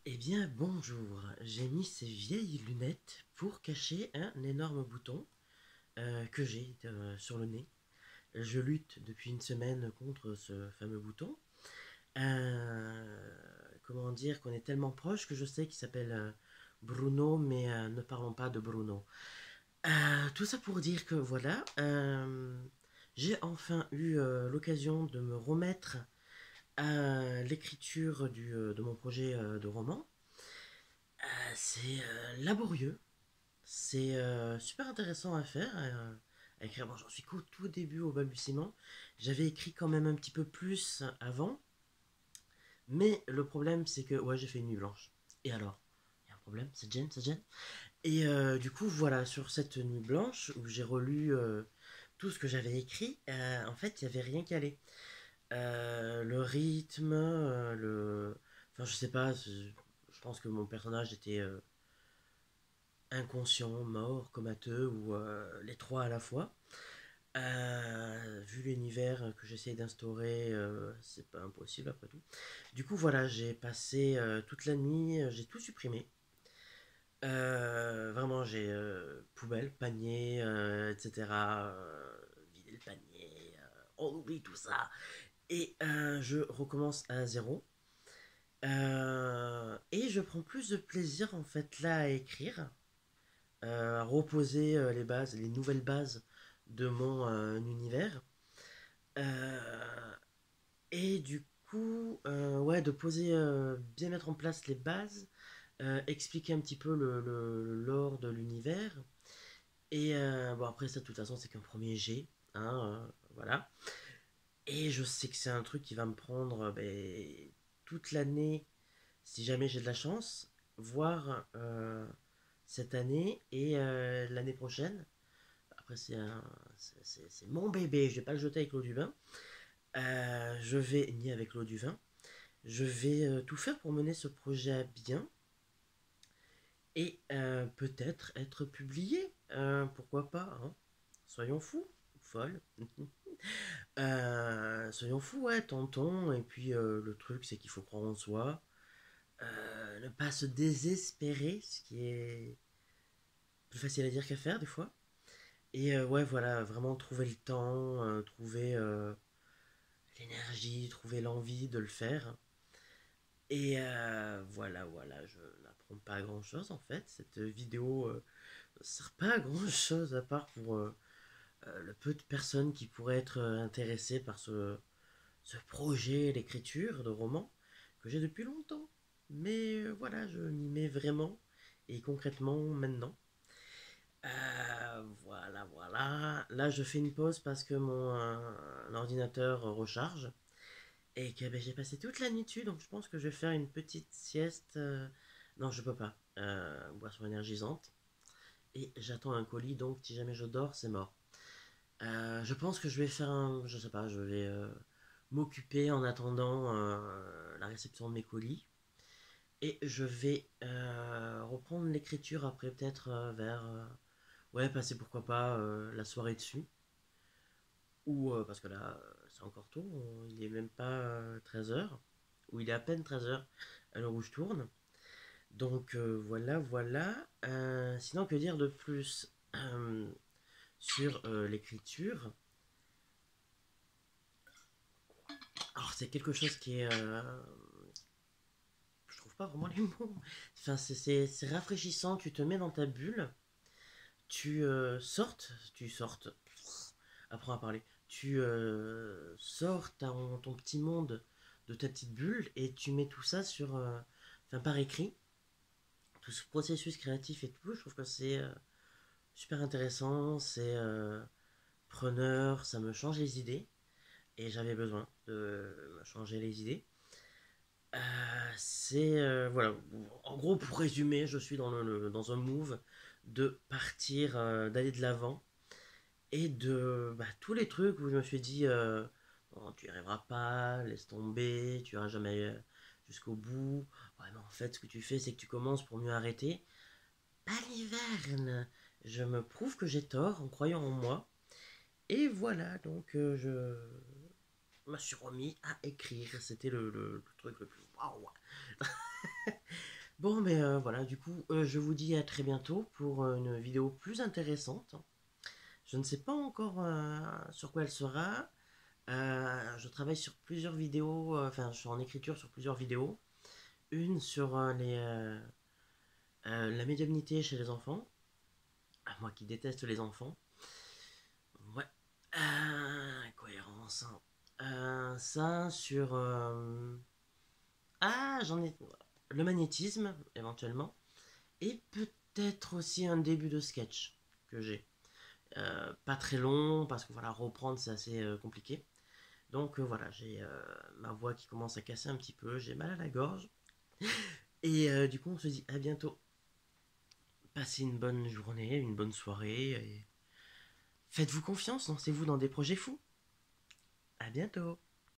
Eh bien, bonjour. J'ai mis ces vieilles lunettes pour cacher un énorme bouton que j'ai sur le nez. Je lutte depuis une semaine contre ce fameux bouton. Comment dire qu'on est tellement proche que je sais qu'il s'appelle Bruno, mais ne parlons pas de Bruno. Tout ça pour dire que voilà, j'ai enfin eu l'occasion de me remettre à l'écriture de mon projet de roman. C'est laborieux, c'est super intéressant à faire, à écrire. Bon, j'en suis qu'au tout début, au balbutiement. J'avais écrit quand même un petit peu plus avant, mais le problème c'est que ouais, j'ai fait une nuit blanche. Et alors, il y a un problème, ça te gêne, ça te gêne. Et du coup, voilà, sur cette nuit blanche où j'ai relu tout ce que j'avais écrit, en fait, il n'y avait rien qui allait. Le rythme, enfin, je sais pas, je pense que mon personnage était inconscient, mort, comateux ou les trois à la fois. Vu l'univers que j'essaie d'instaurer, c'est pas impossible après tout. Du coup, voilà, j'ai passé toute la nuit, j'ai tout supprimé. Vraiment, j'ai poubelle, panier, etc. Vider le panier, on oublie tout ça. Et je recommence à zéro. Et je prends plus de plaisir en fait là à écrire, à reposer les bases, les nouvelles bases de mon univers. Euh, et du coup, ouais, de poser, bien mettre en place les bases, expliquer un petit peu le lore de l'univers. Et bon, après ça, de toute façon, c'est qu'un premier jet. Hein, voilà. Et je sais que c'est un truc qui va me prendre ben, toute l'année, si jamais j'ai de la chance, voire cette année et l'année prochaine. Après, c'est mon bébé, je vais pas le jeter avec l'eau du bain. Je vais, ni avec l'eau du vin, je vais tout faire pour mener ce projet à bien et peut-être être publié. Pourquoi pas, hein. Soyons fous, folles. Soyons fous, ouais, tentons. Et puis le truc, c'est qu'il faut croire en soi. Ne pas se désespérer, ce qui est plus facile à dire qu'à faire des fois. Et ouais, voilà, vraiment trouver le temps, trouver l'énergie, trouver l'envie de le faire. Et voilà, voilà, je n'apprends pas grand chose en fait. Cette vidéo ne sert pas à grand chose à part pour le peu de personnes qui pourraient être intéressées par ce projet d'écriture de roman que j'ai depuis longtemps. Mais voilà, je m'y mets vraiment et concrètement maintenant. Voilà, voilà. Là, je fais une pause parce que mon ordinateur recharge et que ben, j'ai passé toute la nuit dessus, donc je pense que je vais faire une petite sieste. Non, je peux pas. Boisson énergisante. Et j'attends un colis, donc si jamais je dors, c'est mort. Je pense que je vais faire un. Je sais pas, je vais m'occuper en attendant la réception de mes colis. Et je vais reprendre l'écriture après, peut-être vers. Ouais, passer pourquoi pas la soirée dessus. Ou parce que là, c'est encore tôt, il est même pas 13 h, ou il est à peine 13 h à l'heure où je tourne. Donc voilà, voilà. Sinon, que dire de plus sur l'écriture? Alors, c'est quelque chose qui est. Je trouve pas vraiment les mots. Enfin, c'est rafraîchissant, tu te mets dans ta bulle, tu sortes, apprends à parler, tu sors ton petit monde de ta petite bulle et tu mets tout ça sur. Enfin, par écrit, tout ce processus créatif et tout, je trouve que c'est super intéressant, c'est preneur, ça me change les idées et j'avais besoin de me changer les idées. C'est voilà, en gros pour résumer, je suis dans un move de partir, d'aller de l'avant et de bah, tous les trucs où je me suis dit bon, tu n'y arriveras pas, laisse tomber, tu iras jamais jusqu'au bout. Ouais, mais en fait, ce que tu fais, c'est que tu commences pour mieux arrêter. Baliverne, je me prouve que j'ai tort en croyant en moi. Et voilà, donc je me suis remis à écrire. C'était le truc le plus waouh. Bon, mais voilà, du coup, je vous dis à très bientôt pour une vidéo plus intéressante. Je ne sais pas encore sur quoi elle sera. Je travaille sur plusieurs vidéos, enfin, je suis en écriture sur plusieurs vidéos. Une sur la médiumnité chez les enfants. Ah, moi qui déteste les enfants. Ouais. Cohérence, hein. Ça sur. Ah, j'en ai. Le magnétisme, éventuellement. Et peut-être aussi un début de sketch que j'ai. Pas très long, parce que voilà, reprendre c'est assez compliqué. Donc voilà, j'ai ma voix qui commence à casser un petit peu, j'ai mal à la gorge. Et du coup, on se dit à bientôt. Passez une bonne journée, une bonne soirée. Et faites-vous confiance, lancez-vous dans des projets fous. À bientôt.